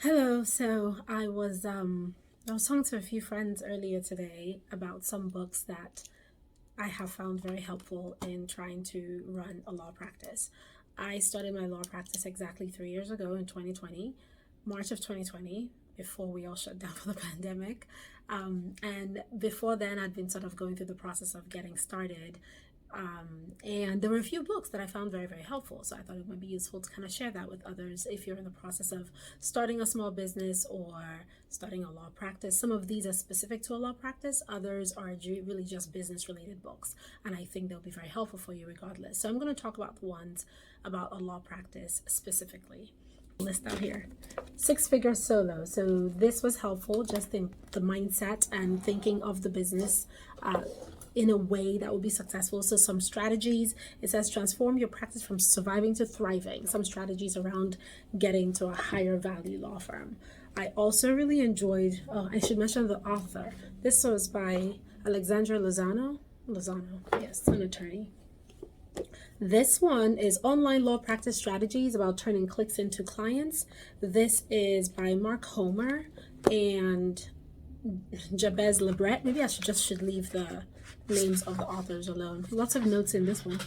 Hello. I was talking to a few friends earlier today about some books that I have found very helpful in trying to run a law practice. I started my law practice exactly 3 years ago in 2020, March of 2020, before we all shut down for the pandemic. And before then, I'd been sort of going through the process of getting started. And there were a few books that I found very, very helpful. So I thought it might be useful to kind of share that with others if you're in the process of starting a small business or starting a law practice. Some of these are specific to a law practice, others are really just business related books. And I think they'll be very helpful for you regardless. So I'm going to talk about the ones about a law practice specifically. List out here. Six Figure Solo. So this was helpful just in the mindset and thinking of the business in a way that will be successful. So some strategies, it says transform your practice from surviving to thriving. Some strategies around getting to a higher value law firm. I also really enjoyed, I should mention the author. This was by Alexandra Lozano. Yes, an attorney. This one is Online Law Practice Strategies about turning clicks into clients. This is by Mark Homer and Jabez Lebret. Maybe I should leave the names of the authors alone. Lots of notes in this one.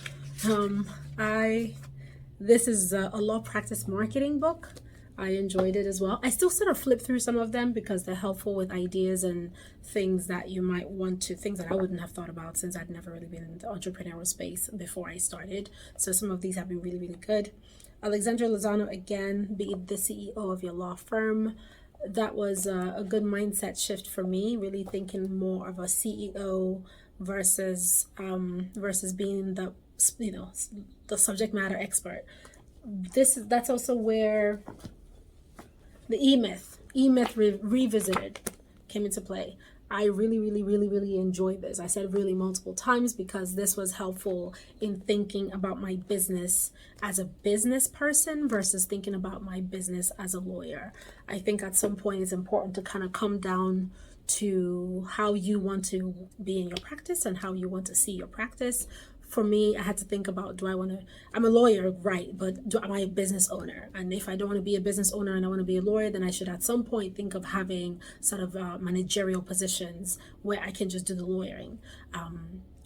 This is a law practice marketing book. I enjoyed it as well. I still sort of flip through some of them because they're helpful with ideas and things that you might want to, things that I wouldn't have thought about since I'd never really been in the entrepreneurial space before I started. So some of these have been really, really good. Alexandra Lozano, again, be the CEO of your law firm. That was a good mindset shift for me, really thinking more of a CEO versus being the subject matter expert. That's also where the E-Myth revisited came into play. I really enjoyed this. I said really multiple times because this was helpful in thinking about my business as a business person versus thinking about my business as a lawyer. I think at some point it's important to kind of come down to how you want to be in your practice and how you want to see your practice. For me, I had to think about, I'm a lawyer, right, but am I a business owner? And if I don't want to be a business owner and I want to be a lawyer, then I should at some point think of having sort of managerial positions where I can just do the lawyering.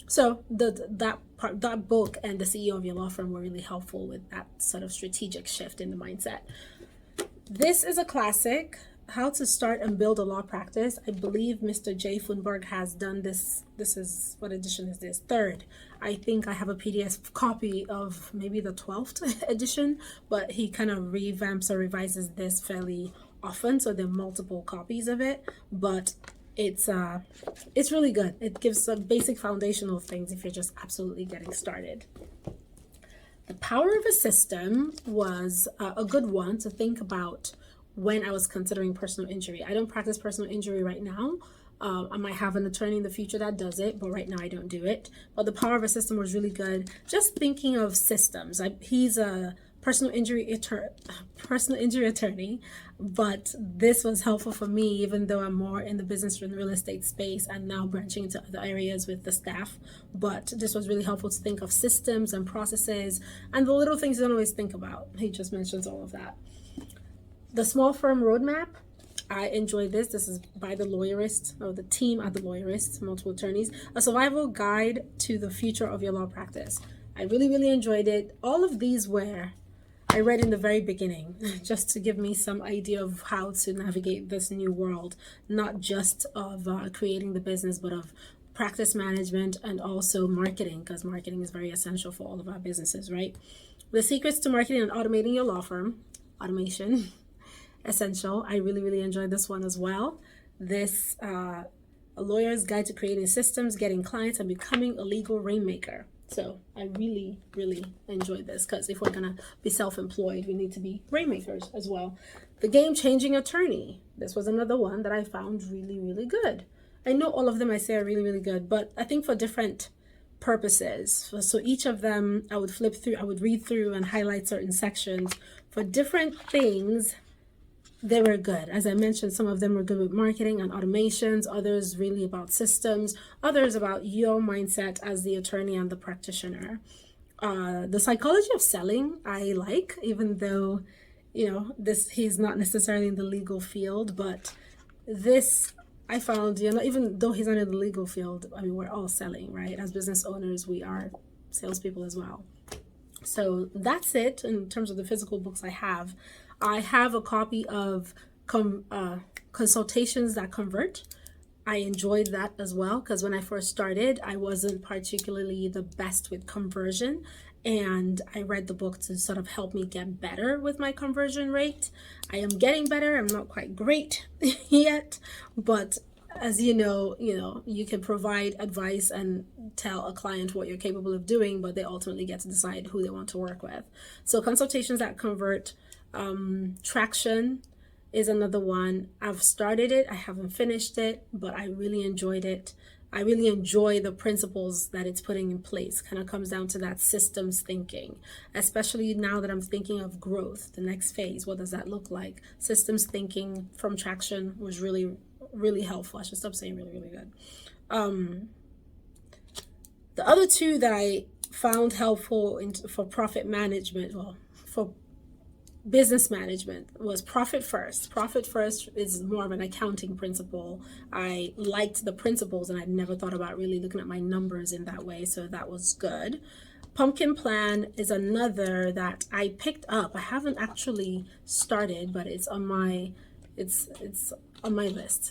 So that book and the CEO of your law firm were really helpful with that sort of strategic shift in the mindset. This is a classic. How to Start and Build a Law Practice. I believe Mr. Jay Funberg has done this. What edition is this? Third. I think I have a PDF copy of maybe the 12th edition, but he kind of revamps or revises this fairly often, so there are multiple copies of it, but it's really good. It gives some basic foundational things if you're just absolutely getting started. The Power of a System was a good one to think about when I was considering personal injury. I don't practice personal injury right now. I might have an attorney in the future that does it, but right now I don't do it. But the Power of a System was really good. Just thinking of systems. He's a personal injury attorney, but this was helpful for me, even though I'm more in the business and real estate space and now branching into other areas with the staff. But this was really helpful to think of systems and processes and the little things you don't always think about. He just mentions all of that. The Small Firm Roadmap, I enjoyed this. This is by the Lawyerist, or the team at the Lawyerist, multiple attorneys. A survival guide to the future of your law practice. I really enjoyed it. All of these I read in the very beginning, just to give me some idea of how to navigate this new world, not just of creating the business, but of practice management and also marketing, because marketing is very essential for all of our businesses, right? The Secrets to Marketing and Automating Your Law Firm, automation. Essential. I really enjoyed this one as well. This A Lawyer's Guide to Creating Systems, Getting Clients, and Becoming a Legal Rainmaker. So I really enjoyed this because if we're gonna be self-employed, we need to be rainmakers as well. The Game Changing Attorney. This was another one that I found really good. I know all of them I say are really good, but I think for different purposes. So each of them I would read through and highlight certain sections for different things. They were good. As I mentioned, some of them were good with marketing and automations, others really about systems, others about your mindset as the attorney and the practitioner. The Psychology of Selling, I like, even though this, he's not necessarily in the legal field, but this I found, even though he's not in the legal field, I mean, we're all selling, right? As business owners, we are salespeople as well. So that's it in terms of the physical books I have. I have a copy of Consultations That Convert. I enjoyed that as well, because when I first started, I wasn't particularly the best with conversion, and I read the book to sort of help me get better with my conversion rate. I am getting better. I'm not quite great yet, but as you can provide advice and tell a client what you're capable of doing, but they ultimately get to decide who they want to work with. So Consultations That Convert, Traction is another one. I've started it. I haven't finished it, but I really enjoyed it. I really enjoy the principles that it's putting in place. Kind of comes down to that systems thinking, especially now that I'm thinking of growth, the next phase. What does that look like? Systems thinking from Traction was really, really helpful. I should stop saying really, really good. The other two that I found helpful for profit management, well, for business management, was Profit First. Profit First is more of an accounting principle. I liked the principles, and I'd never thought about really looking at my numbers in that way, so that was good. Pumpkin Plan is another that I picked up. I haven't actually started, but it's on my list.